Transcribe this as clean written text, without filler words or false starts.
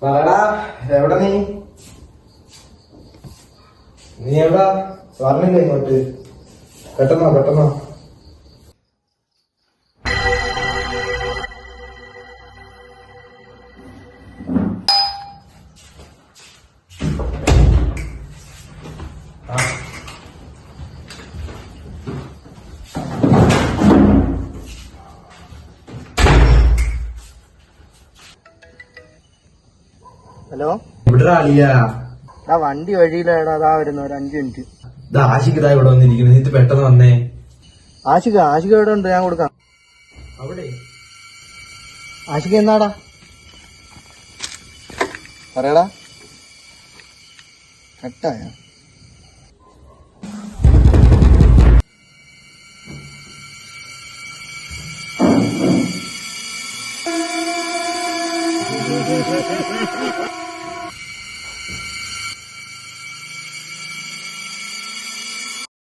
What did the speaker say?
പറടാ, എവിടെ നീ എവിടാ? പറഞ്ഞില്ലേ ഇങ്ങോട്ട്? പെട്ടെന്നോ. ഹലോ, ഇവിടെ ആളിയാ? വണ്ടി വഴിയിലാടാ, അതാ വരുന്ന ഒരു 5 മിനിറ്റ്. ആശിക്കതാ ഇവിടെ വന്നിരിക്കുന്നത്. നീ പെട്ടെന്ന് വന്നേ. ആശിക ഇവിടെ ഉണ്ട്, ഞാൻ കൊടുക്കാം. അവിടെ ആശിക എന്നാടാ? പറയടാ. കട്ടായ?